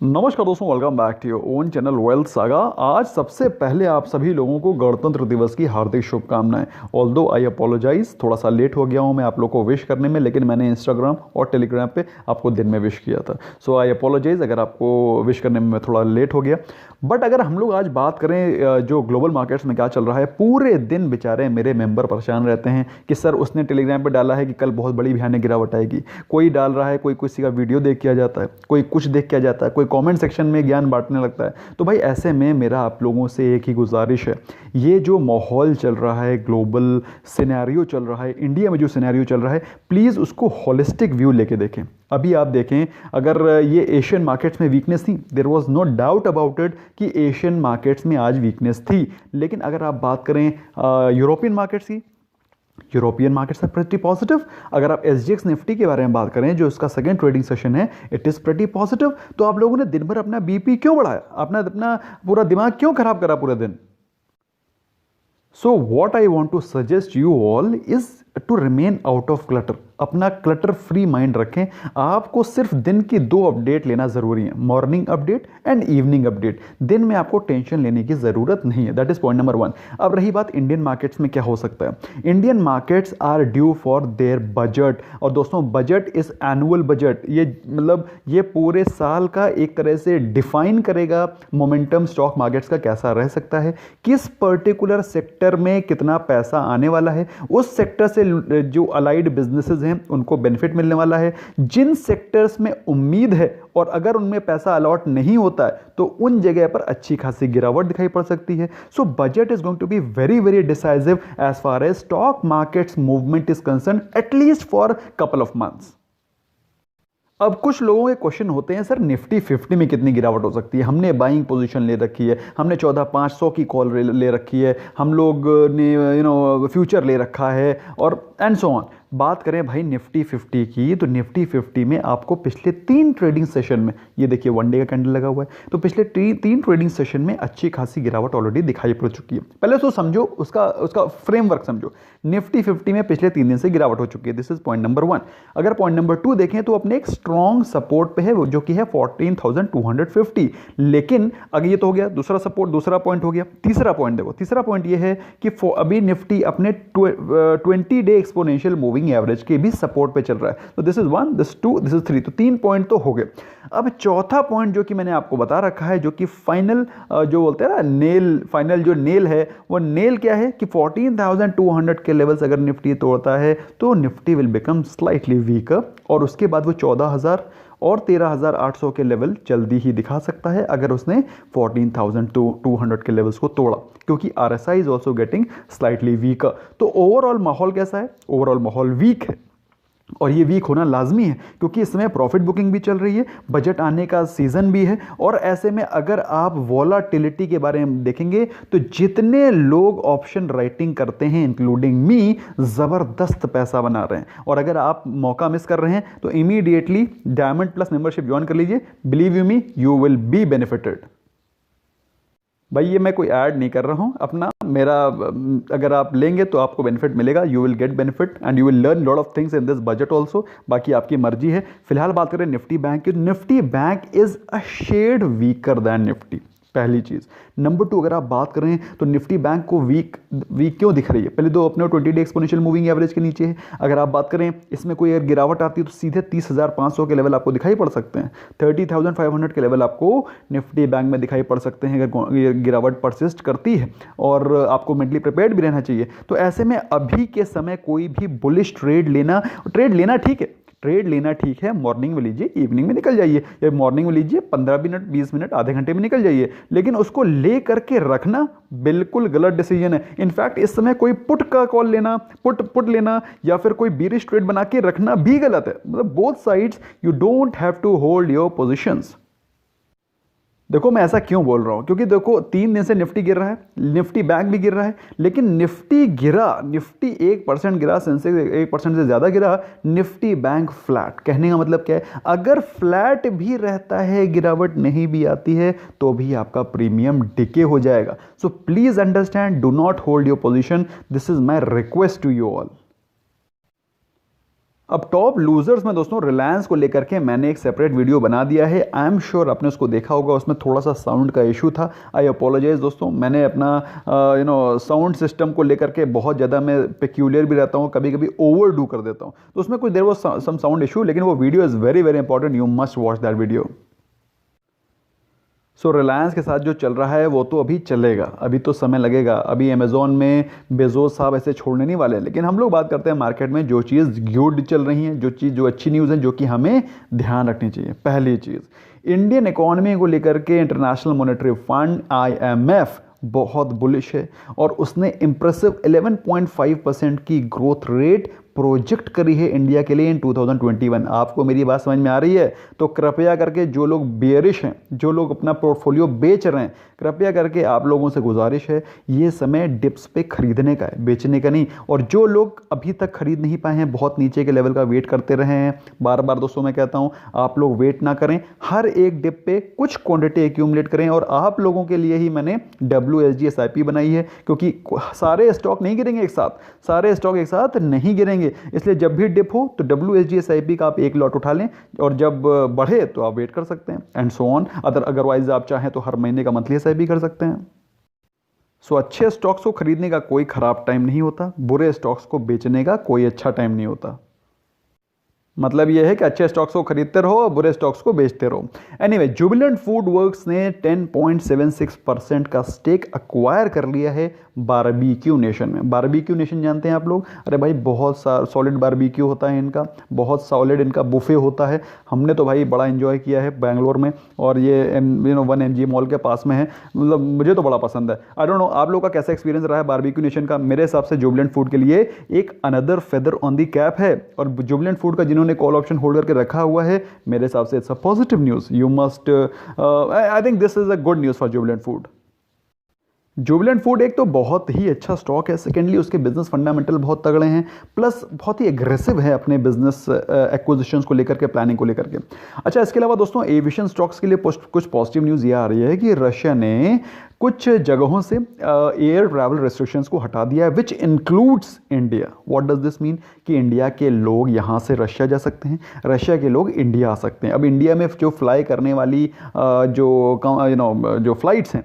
नमस्कार दोस्तों, welcome back to your own channel Wealth Saga. आज सबसे पहले आप सभी लोगों को गणतंत्र दिवस की हार्दिक शुभकामनाएं। ऑल्दो आई अपोलोजाइज, थोड़ा सा लेट हो गया हूं मैं आप लोग को विश करने में, लेकिन मैंने इंस्टाग्राम और टेलीग्राम पे आपको दिन में विश किया था। सो आई अपोलोजाइज अगर आपको विश करने में मैं थोड़ा लेट हो गया। बट अगर हम लोग आज बात करें जो ग्लोबल मार्केट्स में क्या चल रहा है, पूरे दिन बेचारे मेरे मेंबर परेशान रहते हैं कि सर उसने टेलीग्राम पे डाला है कि कल बहुत बड़ी भयानक गिरावट आएगी। कोई डाल रहा है, कोई किसी का वीडियो देख के आ जाता है, कोई कुछ देख के आ जाता है, कोई कमेंट सेक्शन में ज्ञान बांटने लगता है। तो भाई ऐसे में मेरा आप लोगों से एक ही गुजारिश है, ये जो माहौल चल रहा है, ग्लोबल सिनेरियो चल रहा है, इंडिया में जो सिनेरियो चल रहा है, प्लीज़ उसको होलिस्टिक व्यू लेके देखें। अभी आप देखें, अगर ये एशियन मार्केट्स में वीकनेस थी, there was no doubt about it कि एशियन मार्केट्स में आज वीकनेस थी। लेकिन अगर आप बात करें यूरोपियन मार्केट्स की, European markets are pretty positive. अगर आप एसजीएक्स निफ्टी के बारे में बात करें, जो इसका सेकंड ट्रेडिंग सेशन है, इट इज़ प्रेटी पॉजिटिव। तो आप लोगों ने दिन भर अपना बीपी क्यों बढ़ाया, अपना पूरा दिमाग क्यों खराब करा पूरे दिन? So what I want to suggest you all is to remain out of clutter. अपना क्लटर फ्री माइंड रखें। आपको सिर्फ दिन की दो अपडेट लेना जरूरी है, morning update and evening update. दिन में आपको टेंशन लेने की जरूरत नहीं है। That is point number 1। अब रही बात इंडियन मार्केट्स में क्या हो सकता है। Indian markets are due for their budget. और दोस्तों, बजट इज एनुअल बजट। ये मतलब ये पूरे साल का एक तरह से डिफाइन करेगा मोमेंटम स्टॉक मार्केट्स का कैसा रह सकता है, किस पर्टिकुलर सेक्टर में कितना पैसा आने वाला है, उस सेक्टर से जो अलाइड बिजनेसेस हैं उनको बेनिफिट मिलने वाला है, जिन सेक्टर्स में उम्मीद है और अगर उनमें पैसा अलॉट नहीं होता है तो उन जगह पर अच्छी खासी गिरावट दिखाई पड़ सकती है। So budget is going to be very very decisive as far as stock markets movement is concern, at least for couple of months. अब कुछ लोगों के क्वेश्चन होते हैं, सर निफ्टी 50 में कितनी गिरावट हो सकती है? हमने बाइंग पोजीशन ले रखी है, हमने 14,500 की कॉल ले रखी है, हम लोग ने फ्यूचर ले रखा है और एंड सो ऑन। बात करें भाई निफ्टी 50 की, तो निफ्टी 50 में आपको पिछले 3 ट्रेडिंग सेशन में, ये देखिए वन डे का कैंडल लगा हुआ है, तो पिछले 3 ट्रेडिंग सेशन में अच्छी खासी गिरावट ऑलरेडी दिखाई पड़ चुकी है। पहले तो समझो उसका फ्रेमवर्क समझो। निफ्टी 50 में पिछले 3 दिन से गिरावट हो चुकी है। This is point number 1। अगर पॉइंट नंबर 2 देखें तो अपने एक स्ट्रॉन्ग सपोर्ट पे है, जो कि है 14,250। लेकिन अगर ये तो हो गया दूसरा सपोर्ट, दूसरा पॉइंट हो गया। तीसरा पॉइंट देखो, तीसरा पॉइंट ये है कि अभी निफ्टी अपने 20 डे एक्सपोनेंशियल मूविंग एवरेज के भी सपोर्ट पे चल रहा है। तो this is 1, this 2, this is 3। तो 3 पॉइंट तो हो गए। अब चौथा पॉइंट जो कि मैंने आपको बता रखा है, जो कि फाइनल जो बोलते हैं ना नेल, फाइनल जो नेल है, वो नेल क्या है कि 14,200 के लेवल्स अगर निफ्टी तोड़ता है तो Nifty will become slightly weaker, और उसके बाद वो 14,000 और 13,800 के लेवल जल्दी ही दिखा सकता है अगर उसने 14,200 के लेवल्स को तोड़ा, क्योंकि RSI is also getting slightly weaker. तो ओवरऑल माहौल कैसा है? ओवरऑल माहौल वीक है, और ये वीक होना लाजमी है क्योंकि इस समय प्रॉफिट बुकिंग भी चल रही है, बजट आने का सीजन भी है। और ऐसे में अगर आप वॉलाटिलिटी के बारे में देखेंगे तो जितने लोग ऑप्शन राइटिंग करते हैं इंक्लूडिंग मी, ज़बरदस्त पैसा बना रहे हैं। और अगर आप मौका मिस कर रहे हैं तो immediately diamond plus membership join कर लीजिए। Believe you me, you will be benefited. भाई ये मैं कोई ऐड नहीं कर रहा हूँ अपना, मेरा अगर आप लेंगे तो आपको बेनिफिट मिलेगा, you will get benefit and you will learn lot of things in this budget also. बाकी आपकी मर्जी है। फिलहाल बात करें निफ्टी बैंक की, Nifty bank is a shade weaker than Nifty, पहली चीज़। नंबर 2, अगर आप बात करें तो निफ्टी बैंक को वीक क्यों दिख रही है? पहले तो अपने 20 डे एक्सपोनेंशियल मूविंग एवरेज के नीचे है। अगर आप बात करें इसमें कोई अगर गिरावट आती है तो सीधे 30,500 के लेवल आपको दिखाई पड़ सकते हैं। 30,500 के लेवल आपको निफ्टी बैंक में दिखाई पड़ सकते हैं अगर ये गिरावट परसिस्ट करती है, और आपको मेंटली प्रिपेयर्ड भी रहना चाहिए। तो ऐसे में अभी के समय कोई भी बुलिश ट्रेड लेना ठीक है, ट्रेड लेना ठीक है, मॉर्निंग में लीजिए, इवनिंग में निकल जाइए, या मॉर्निंग में लीजिए 15 मिनट, 20 मिनट, आधे घंटे में निकल जाइए, लेकिन उसको ले करके रखना बिल्कुल गलत डिसीजन है। इनफैक्ट इस समय कोई पुट का कॉल लेना, पुट लेना या फिर कोई बीरिश ट्रेड बना के रखना भी गलत है। मतलब both sides you don't have to hold your positions. देखो मैं ऐसा क्यों बोल रहा हूं, क्योंकि देखो 3 दिन से निफ्टी गिर रहा है, निफ्टी बैंक भी गिर रहा है, लेकिन निफ्टी 1% गिरा, सेंसेक्स 1% से ज्यादा गिरा, निफ्टी बैंक फ्लैट। कहने का मतलब क्या है? अगर फ्लैट भी रहता है, गिरावट नहीं भी आती है, तो भी आपका प्रीमियम डिके हो जाएगा। So please understand, do not hold your position, this is my request to you all. अब टॉप लूजर्स में दोस्तों रिलायंस को लेकर के मैंने एक सेपरेट वीडियो बना दिया है। आई एम श्योर आपने उसको देखा होगा, उसमें थोड़ा सा साउंड का इशू था। आई अपोलोजाइज दोस्तों, मैंने अपना साउंड सिस्टम को लेकर के बहुत ज़्यादा मैं पेक्यूलियर भी रहता हूँ, कभी कभी ओवर डू कर देता हूँ, तो उसमें कुछ देर वो सम साउंड इशू, लेकिन वो video is very very important, you must watch that video. So Reliance के साथ जो चल रहा है वो तो अभी चलेगा, अभी तो समय लगेगा, अभी अमेजोन में बेजोस साहब ऐसे छोड़ने नहीं वाले। लेकिन हम लोग बात करते हैं मार्केट में जो चीज़ गुड चल रही है, जो अच्छी न्यूज़ है, जो कि हमें ध्यान रखनी चाहिए। पहली चीज़, इंडियन इकोनॉमी को लेकर के इंटरनेशनल मॉनेटरी फंड IMF बहुत बुलिश है और उसने इंप्रेसिव 11.5% की ग्रोथ रेट प्रोजेक्ट करी है इंडिया के लिए इन 2021। आपको मेरी बात समझ में आ रही है? तो कृपया करके जो लोग बेयरिश हैं, जो लोग अपना पोर्टफोलियो बेच रहे हैं, कृपया करके आप लोगों से गुजारिश है, ये समय डिप्स पे खरीदने का है, बेचने का नहीं। और जो लोग अभी तक खरीद नहीं पाए हैं, बहुत नीचे के लेवल का वेट करते रहे हैं, बार बार दोस्तों मैं कहता हूं आप लोग वेट ना करें, हर एक डिप पे कुछ क्वांटिटी एक्यूमुलेट करें। और आप लोगों के लिए ही मैंने WSG SIP बनाई है, क्योंकि सारे स्टॉक नहीं गिरेंगे एक साथ, सारे स्टॉक एक साथ नहीं गिरेंगे, इसलिए जब भी डिप हो तो WSG SIP का आप एक लॉट उठा लें, और जब बढ़े तो आप वेट कर सकते हैं, एंड सो ऑन। अदरवाइज आप चाहें तो हर महीने का मंथली SIP कर सकते हैं। सो अच्छे स्टॉक्स को खरीदने का कोई खराब टाइम नहीं होता, बुरे स्टॉक्स को बेचने का कोई अच्छा टाइम नहीं होता। मतलब यह है कि अच्छे स्टॉक्स को खरीदते रहो और बुरे स्टॉक्स को बेचते रहो। एनीवे, जुबिलेंट फूड वर्क्स ने 10.76% का स्टेक अक्वायर कर लिया है बारबेक्यू नेशन में। बारबेक्यू नेशन जानते हैं आप लोग? अरे भाई बहुत सॉलिड बारबेक्यू होता है इनका, बहुत सॉलिड इनका बुफे होता है। हमने तो भाई बड़ा एंजॉय किया है बैंगलोर में, और ये 1 MG मॉल के पास में है, मतलब मुझे तो बड़ा पसंद है। आई डोंट नो आप लोग का कैसा एक्सपीरियंस रहा है बारबेक्यू नेशन का। मेरे हिसाब से जुबिलेंट फूड के लिए एक another feather on the cap है, और जुबिलेंट फूड का जिन्होंने कॉल ऑप्शन होल्ड करके रखा हुआ है, मेरे हिसाब से it's a positive news. You must, I think this is a good news for Jubilant food. Jubilant food एक तो बहुत ही अच्छा स्टॉक है, सेकेंडली उसके बिजनेस फंडामेंटल बहुत तगड़े हैं, प्लस बहुत ही एग्रेसिव है अपने बिजनेस एक्विजिशंस को लेकर के, प्लानिंग को लेकर के। अच्छा, इसके अलावा दोस्तों एविएशन स्टॉक्स के लिए कुछ पॉजिटिव न्यूज़ ये आ रही है कि रशिया ने कुछ जगहों से एयर ट्रैवल रेस्ट्रिक्शंस को हटा दिया है, which includes India. What does this mean? कि इंडिया के लोग यहाँ से रशिया जा सकते हैं, रशिया के लोग इंडिया आ सकते हैं। अब इंडिया में जो फ्लाई करने वाली जो फ्लाइट्स हैं,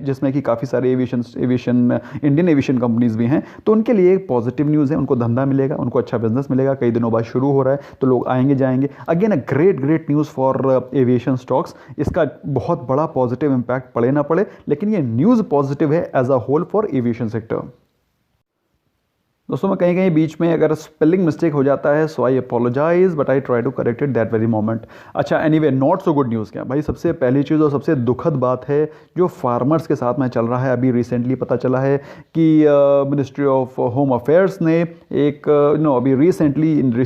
जिसमें कि काफ़ी सारे इंडियन एविएशन कंपनीज भी हैं, तो उनके लिए एक पॉजिटिव न्यूज़ है, उनको धंधा मिलेगा, उनको अच्छा बिजनेस मिलेगा। कई दिनों बाद शुरू हो रहा है तो लोग आएंगे जाएंगे। Again a great news for aviation stocks. इसका बहुत बड़ा पॉजिटिव इंपैक्ट पड़े ना पड़े, लेकिन ये न्यूज़ पॉजिटिव है as a whole for aviation sector. दोस्तों मैं कहीं बीच में अगर स्पेलिंग मिस्टेक हो जाता है, so I apologise, but I try to correct it that very moment. अच्छा, anyway, not so good news क्या भाई? सबसे पहली चीज़ और सबसे दुखद बात है जो फार्मर्स के साथ में चल रहा है। अभी रिसेंटली पता चला है कि मिनिस्ट्री ऑफ होम अफेयर्स ने एक अभी रिसेंट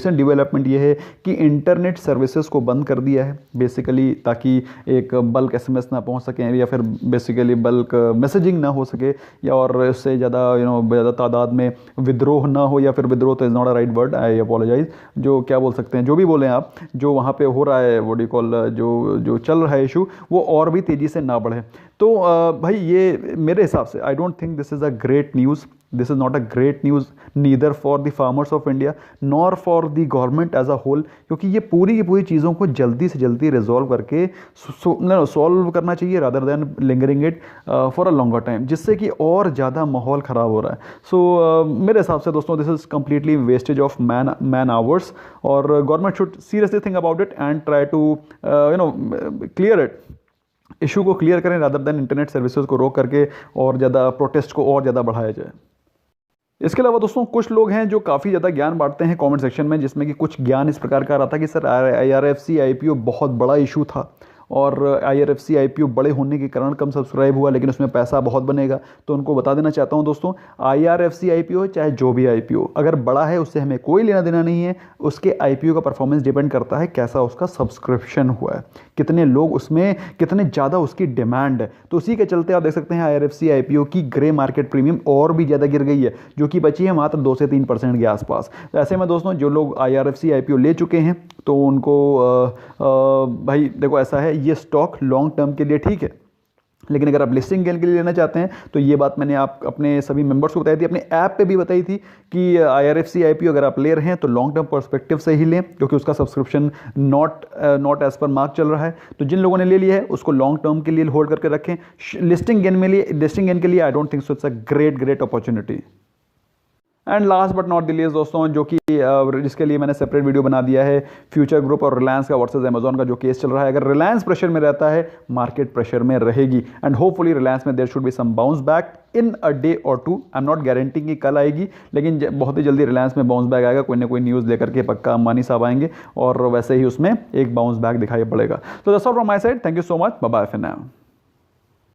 डेवलपमेंट ये है कि इंटरनेट सर्विसेज को बंद कर दिया है, बेसिकली ताकि एक बल्क SMS ना पहुंच सकें, या फिर बेसिकली बल्क मैसेजिंग ना हो सके, या और इससे ज़्यादा तादाद में विद्रोह ना हो, या फिर विद्रोह तो is not a right word, I apologise, जो क्या बोल सकते हैं, जो भी बोलें आप, जो वहाँ पे हो रहा है, वो डी कॉल, जो चल रहा है इशू, वो और भी तेज़ी से ना बढ़े। तो भाई ये मेरे हिसाब से I don't think this is a great news. This is not a great news neither for the farmers of India nor for the government as a whole, क्योंकि ये पूरी की पूरी चीज़ों को जल्दी से जल्दी रिजॉल्व करके सॉल्व करना चाहिए, rather than lingering it for a longer time, जिससे कि और ज़्यादा माहौल ख़राब हो रहा है। सो मेरे हिसाब से दोस्तों this is completely wastage of man hours, और government should seriously think about it and try to clear it, issue को क्लियर करें, रादर देन इंटरनेट सर्विसेज को रोक करके और ज़्यादा प्रोटेस्ट को और ज़्यादा बढ़ाया जाए। इसके अलावा दोस्तों कुछ लोग हैं जो काफ़ी ज़्यादा ज्ञान बांटते हैं कमेंट सेक्शन में, जिसमें कि कुछ ज्ञान इस प्रकार का आ रहा था कि सर IRFC IPO बहुत बड़ा इशू था, और IRFC IPO बड़े होने के कारण कम सब्सक्राइब हुआ, लेकिन उसमें पैसा बहुत बनेगा। तो उनको बता देना चाहता हूं दोस्तों, IRFC IPO चाहे जो भी IPO अगर बड़ा है उससे हमें कोई लेना देना नहीं है। उसके IPO का परफॉर्मेंस डिपेंड करता है कैसा उसका सब्सक्रिप्शन हुआ है, कितने लोग उसमें, कितने ज़्यादा उसकी डिमांड है। तो उसी के चलते आप देख सकते हैं IRFC IPO की ग्रे मार्केट प्रीमियम और भी ज़्यादा गिर गई है, जो कि बची है मात्र 2 से 3% के आसपास। तो ऐसे में दोस्तों जो लोग IRFC IPO ले चुके हैं, तो उनको भाई देखो ऐसा है, ये स्टॉक लॉन्ग टर्म के लिए ठीक है, लेकिन अगर आप लिस्टिंग गेन के लिए लेना चाहते हैं तो ये बात मैंने आप अपने सभी मेंबर्स को बताई थी, अपने ऐप पे भी बताई थी कि IRFC IPO अगर आप ले रहे हैं तो लॉन्ग टर्म पर्सपेक्टिव से ही लें, क्योंकि उसका subscription not as per mark चल रहा है। तो जिन लोगों ने ले लिया है उसको लॉन्ग टर्म के लिए होल्ड करके रखें। लिस्टिंग गेन के लिए आई don't think so it's a great opportunity. And last but not the least दोस्तों, जो कि जिसके लिए मैंने सेपरेट वीडियो बना दिया है, फ्यूचर ग्रुप और रिलायंस का वर्सेस अमेजॉन का जो केस चल रहा है। अगर रिलायंस प्रेशर में रहता है, मार्केट प्रेशर में रहेगी, एंड होपफुली रिलायंस में there should be some bounce back in a day और two. I am not guaranteeing कि कल आएगी, लेकिन बहुत ही जल्दी रिलायंस में बाउंस बैक आएगा। कोई ना कोई न्यूज़ लेकर के पक्का अंबानी साहब आएंगे और वैसे ही उसमें एक बाउंस बैक दिखाई पड़ेगा। तो that's all from my side. Thank you so much. Bye bye for now.